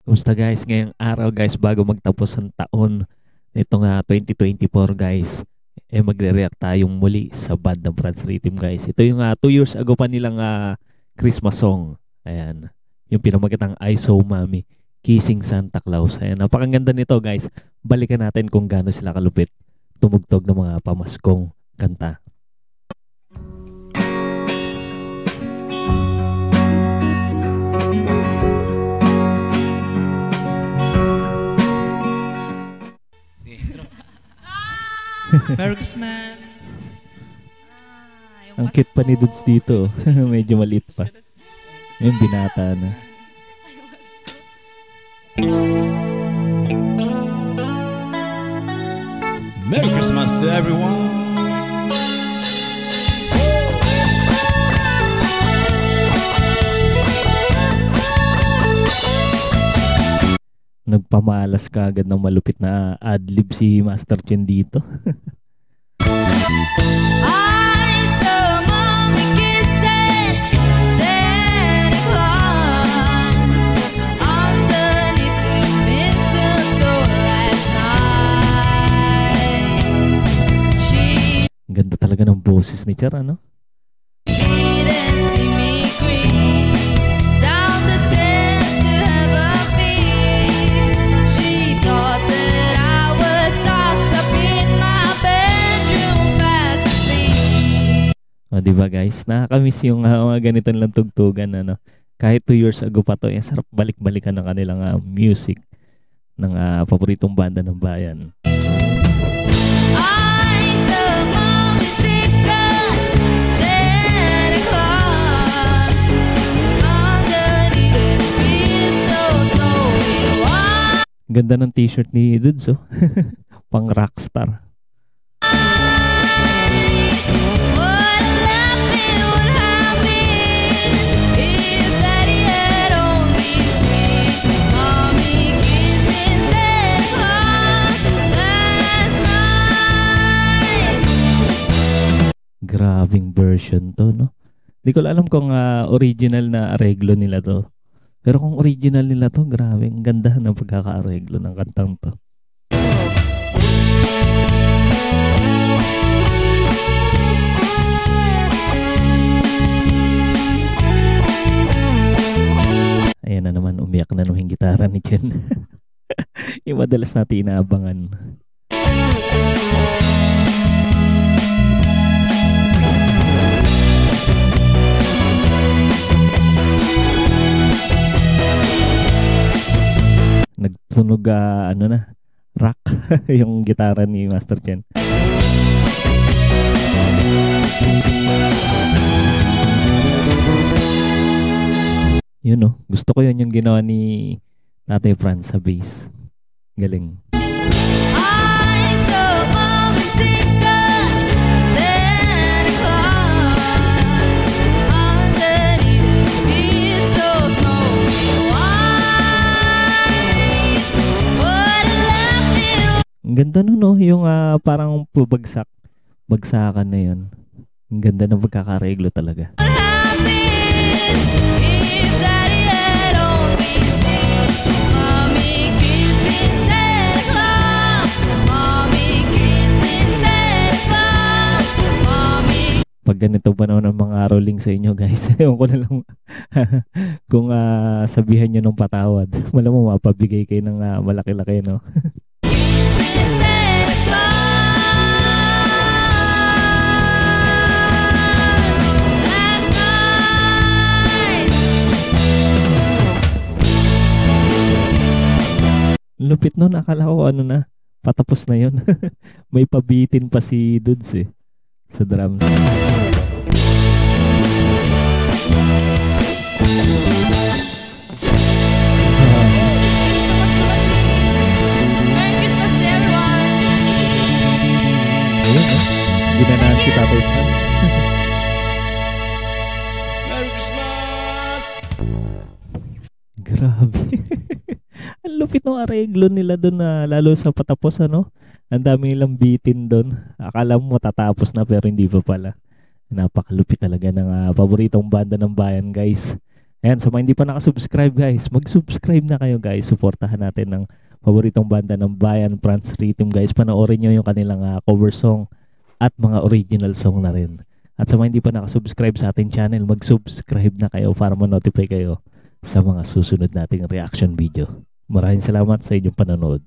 Kumusta guys? Ngayong araw guys, bago magtapos ang taon nitong 2024 guys, magre-react tayong muli sa band ng Franz Rhythm guys. Ito yung 2 years ago pa nilang Christmas song. Ayan, yung pinamagatang I Saw Mommy, Kissing Santa Claus. Ayan, napakaganda nito guys. Balikan natin kung gaano sila kalupit tumugtog ng mga pamaskong kanta. Merry Christmas! Ang cute pa ni Dudes dito. Medyo maliit pa. Yung binata na. Merry Christmas to everyone! Nagpamalas ka agad ng malupit na adlib si Master Chen dito. I saw Mommy kissing Santa Claus underneath the mistletoe last night. She Ganda talaga ng boses ni Char, ano? didn't see me creep down the stairs to have a peek. She thought that I was tucked up in my bedroom fast asleep. O, diba guys? Nakakamiss yung mga ganito nilang tugtugan, ano? Kahit 2 years ago pa to, sarap balik-balikan ng kanilang music ng paboritong banda ng bayan. I saw Mommy tickle Santa Claus underneath the street so snowy white. Ganda ng t-shirt ni Dudes, oh. Pang rockstar. What a laugh it would have been if Daddy had only seen Mommy kissing Santa Claus last night. Grabing version to, no? Di ko alam kung original na areglo nila to. Pero kung original nila to, grabe, ang ganda ng pagkaka-areglo ng kantang to. Ayan na naman, umiyak na nung gitara ni Chen. Yung madalas natin inaabangan. Nagtunog ano na, rock yung gitara ni Master Chen. Yun, no, gusto ko yun yung ginawa ni Tatay Franz sa bass. Galing. I saw Mommy tickle Santa Claus underneath the street so snowy white. What a laugh it Ang ganda nun, no, yung parang bagsakan na yun. Ang ganda ng pagkakareglo talaga. would have been if Daddy had only seen Mommy kissing Santa Claus. Mommy kissing Santa Claus. Mommy. Pag ganito ba naman ang mga rolling sa inyo, guys, ewan ko na lang kung sabihan nyo ng patawad. Malamang mapabigay kayo ng malaki-laki, no? Kissing Santa Claus last night. Lupit nun, akala ko ano na, patapos na yun. May pabitin pa si Dudes sa drums. Thank you so much for watching. Merry Christmas to everyone. Ayun, no? Ginanahan si Tatay Franz. Merry Christmas! Grabe. Ang lupit ng areglo nila doon na lalo sa patapos, ano? Ang dami nilang bitin doon. Akala mo matatapos na pero hindi pa pala. Napakalupit talaga ng paboritong banda ng bayan, guys. Ayan, sa mga hindi pa nakasubscribe guys, mag-subscribe na kayo guys. Suportahan natin ng paboritong banda ng Bayan Franz Rhythm guys. Panoorin nyo yung kanilang cover song at mga original song na rin. At sa mga hindi pa nakasubscribe sa ating channel, mag-subscribe na kayo para ma-notify kayo sa mga susunod nating reaction video. Maraming salamat sa inyong panonood.